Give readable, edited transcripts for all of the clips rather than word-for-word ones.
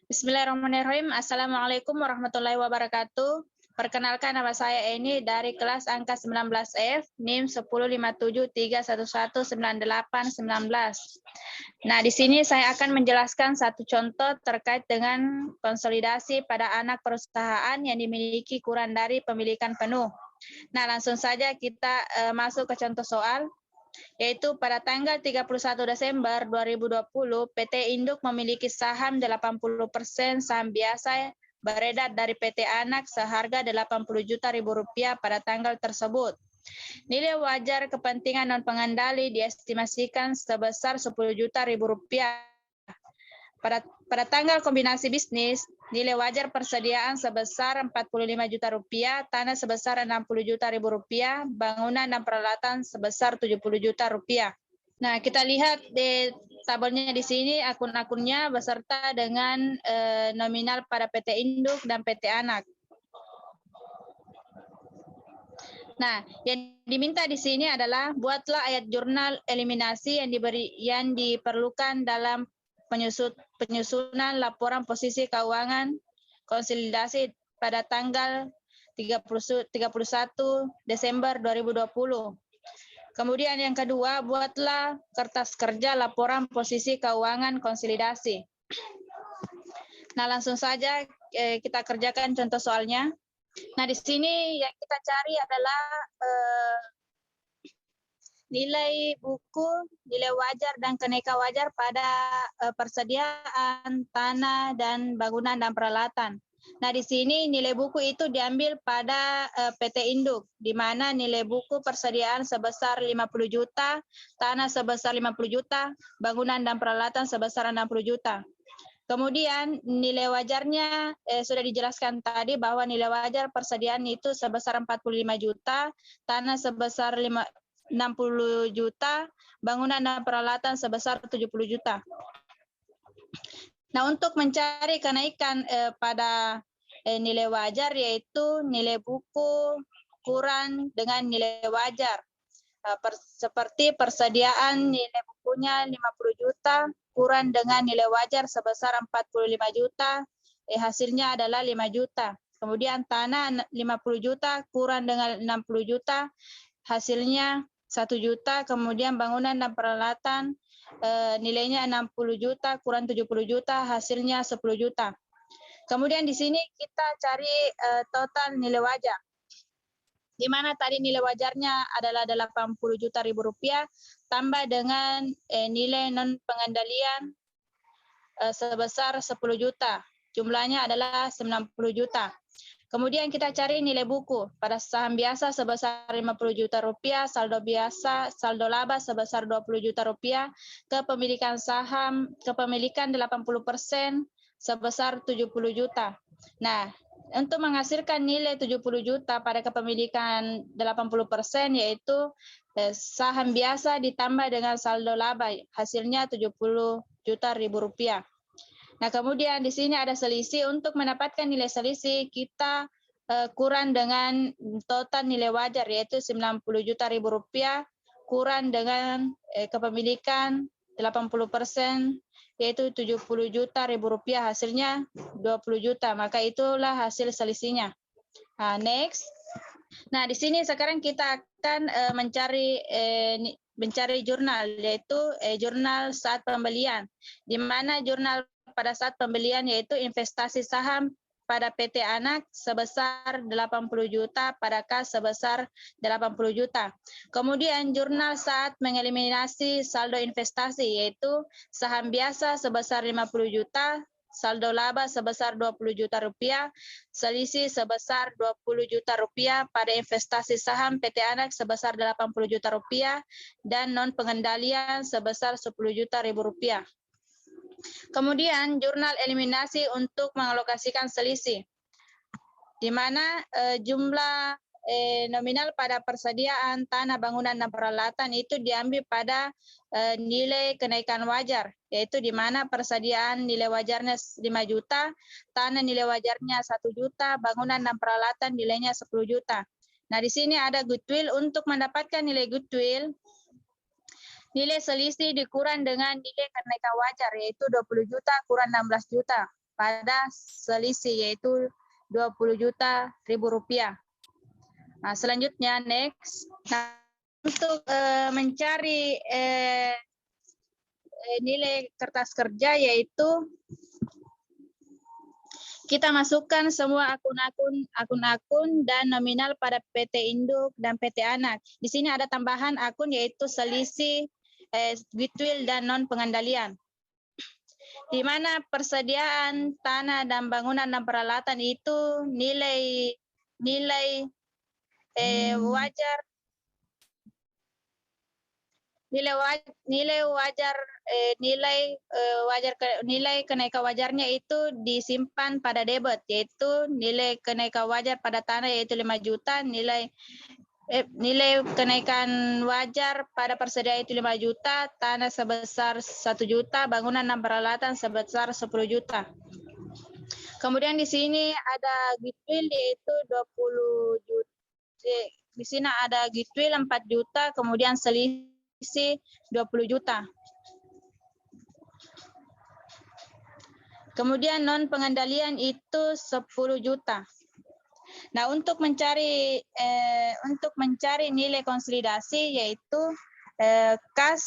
Bismillahirrahmanirrahim. Assalamualaikum warahmatullahi wabarakatuh. Perkenalkan, nama saya Eni dari kelas angka 19F, NIM 10731119819. Nah, di sini saya akan menjelaskan satu contoh terkait dengan konsolidasi pada anak perusahaan yang dimiliki kurang dari pemilikan penuh. Nah, langsung saja kita masuk ke contoh soal, yaitu pada tanggal 31 Desember 2020, PT Induk memiliki saham 80% saham biasa beredar dari PT Anak seharga 80 juta ribu rupiah pada tanggal tersebut. Nilai wajar kepentingan non-pengendali diestimasikan sebesar 10 juta ribu rupiah. Pada tanggal kombinasi bisnis, nilai wajar persediaan sebesar 45 juta rupiah, tanah sebesar 60 juta ribu rupiah, bangunan dan peralatan sebesar 70 juta rupiah. Nah, kita lihat di tabelnya di sini akun-akunnya beserta dengan nominal pada PT Induk dan PT Anak. Nah, yang diminta di sini adalah buatlah ayat jurnal eliminasi yang diperlukan dalam penyusunan laporan posisi keuangan konsolidasi pada tanggal 31 Desember 2020. Kemudian yang kedua, buatlah kertas kerja laporan posisi keuangan konsolidasi. Nah, langsung saja kita kerjakan contoh soalnya. Nah, di sini yang kita cari adalah nilai buku, nilai wajar dan kenaikan wajar pada persediaan tanah dan bangunan dan peralatan. Nah, di sini nilai buku itu diambil pada PT Induk, di mana nilai buku persediaan sebesar 50 juta, tanah sebesar 50 juta, bangunan dan peralatan sebesar 60 juta. Kemudian nilai wajarnya sudah dijelaskan tadi bahwa nilai wajar persediaan itu sebesar 45 juta, tanah sebesar 60 juta, bangunan dan peralatan sebesar 70 juta. Nah, untuk mencari kenaikan pada nilai wajar, yaitu nilai buku kurang dengan nilai wajar. Seperti persediaan nilai bukunya 50 juta, kurang dengan nilai wajar sebesar 45 juta, hasilnya adalah 5 juta. Kemudian tanah 50 juta, kurang dengan 60 juta, hasilnya 1 juta. Kemudian bangunan dan peralatan nilainya 60 juta, kurang 70 juta, hasilnya 10 juta. Kemudian di sini kita cari total nilai wajar, di mana tadi nilai wajarnya adalah 80 juta ribu rupiah, tambah dengan nilai non pengendalian sebesar 10 juta. Jumlahnya adalah 90 juta. Kemudian kita cari nilai buku. Pada saham biasa sebesar 50 juta rupiah, saldo biasa, saldo laba sebesar 20 juta rupiah, kepemilikan saham, kepemilikan 80% sebesar 70 juta. Nah, untuk menghasilkan nilai 70 juta pada kepemilikan 80%, yaitu saham biasa ditambah dengan saldo laba, hasilnya 70 juta ribu rupiah. Nah, kemudian di sini ada selisih. Untuk mendapatkan nilai selisih, kita kurang dengan total nilai wajar, yaitu 90 juta ribu rupiah, kurang dengan kepemilikan 80%, yaitu 70 juta ribu rupiah, hasilnya 20 juta. Maka itulah hasil selisihnya. Nah, next. Nah, di sini sekarang kita akan mencari jurnal, yaitu jurnal saat pembelian, di mana jurnal pada saat pembelian yaitu investasi saham pada PT Anak sebesar 80 juta, pada kas sebesar 80 juta. Kemudian jurnal saat mengeliminasi saldo investasi, yaitu saham biasa sebesar 50 juta, saldo laba sebesar 20 juta rupiah, selisih sebesar 20 juta rupiah pada investasi saham PT Anak sebesar 80 juta rupiah, dan non pengendalian sebesar 10 juta ribu rupiah. Kemudian jurnal eliminasi untuk mengalokasikan selisih, di mana jumlah nominal pada persediaan tanah, bangunan, dan peralatan itu diambil pada nilai kenaikan wajar, yaitu di mana persediaan nilai wajarnya 5 juta, tanah nilai wajarnya 1 juta, bangunan dan peralatan nilainya 10 juta. Nah, di sini ada goodwill. Untuk mendapatkan nilai goodwill, nilai selisih dikurang dengan nilai kenaikan wajar, yaitu 20 juta kurang 16 juta. pada selisih yaitu 20 juta ribu rupiah. Nah, selanjutnya next. Nah, untuk mencari nilai kertas kerja yaitu kita masukkan semua akun-akun dan nominal pada PT Induk dan PT Anak. Di sini ada tambahan akun yaitu selisih, goodwill dan non pengendalian. Di mana persediaan tanah dan bangunan dan peralatan itu nilai wajar nilai kenaikan wajarnya itu disimpan pada debit, yaitu nilai kenaikan wajar pada tanah yaitu 5 juta, nilai kenaikan wajar pada persediaan itu 5 juta, tanah sebesar 1 juta, bangunan dan peralatan sebesar 10 juta. Kemudian di sini ada goodwill yaitu 20 juta. Di sini ada goodwill 4 juta, kemudian selisih 20 juta. Kemudian non pengendalian itu 10 juta. Nah, untuk mencari nilai konsolidasi yaitu kas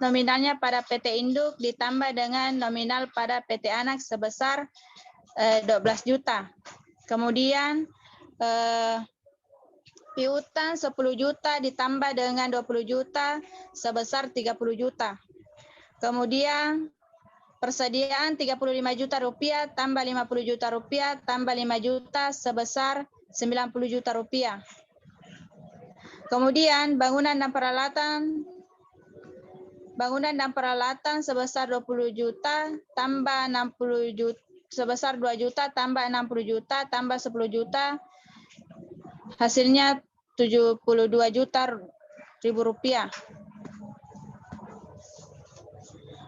nominalnya pada PT Induk ditambah dengan nominal pada PT Anak sebesar 12 juta. Kemudian piutang 10 juta ditambah dengan 20 juta sebesar 30 juta. Kemudian persediaan 35 juta rupiah tambah 50 juta rupiah tambah 5 juta sebesar 90 juta rupiah. Kemudian bangunan dan peralatan sebesar 20 juta tambah 60 juta sebesar 2 juta tambah 60 juta tambah 10 juta hasilnya 72 juta ribu rupiah.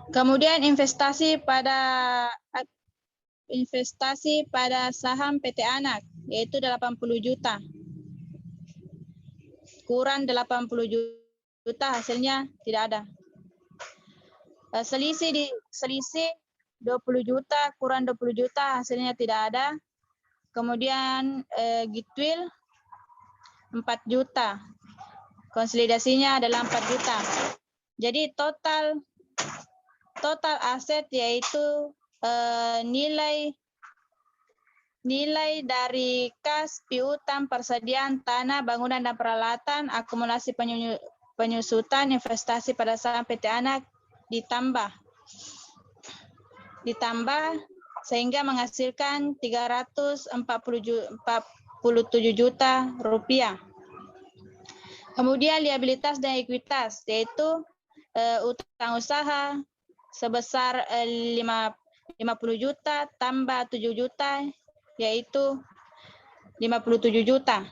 Kemudian investasi pada saham PT Anak yaitu 80 juta. Kurang 80 juta hasilnya tidak ada. Selisih 20 juta kurang 20 juta hasilnya tidak ada. Kemudian goodwill 4 juta. Konsolidasinya adalah 4 juta. Jadi total aset yaitu nilai dari kas, piutang, persediaan tanah, bangunan dan peralatan, akumulasi penyusutan, investasi pada saham PT Anak ditambah sehingga menghasilkan 347 juta rupiah. Kemudian liabilitas dan ekuitas yaitu utang usaha sebesar 50 juta tambah 7 juta yaitu 57 juta.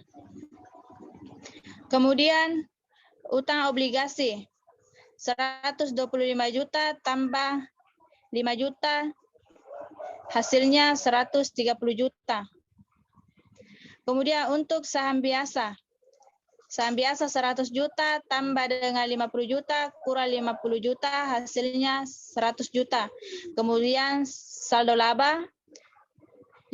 Kemudian utang obligasi 125 juta tambah 5 juta hasilnya 130 juta. Kemudian untuk saham biasa 100 juta tambah dengan 50 juta kurang 50 juta hasilnya 100 juta. Kemudian saldo laba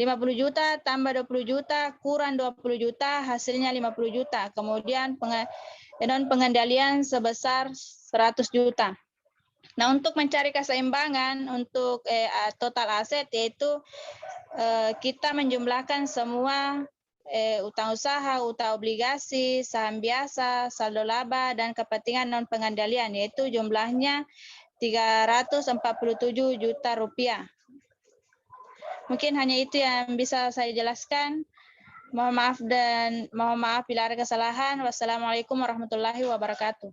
50 juta tambah 20 juta kurang 20 juta hasilnya 50 juta. Kemudian non pengendalian sebesar 100 juta. Nah, untuk mencari keseimbangan untuk total aset yaitu kita menjumlahkan semua utang usaha, utang obligasi, saham biasa, saldo laba, dan kepentingan non pengendalian, yaitu jumlahnya 347 juta rupiah. Mungkin hanya itu yang bisa saya jelaskan. Mohon maaf bila ada kesalahan. Wassalamualaikum warahmatullahi wabarakatuh.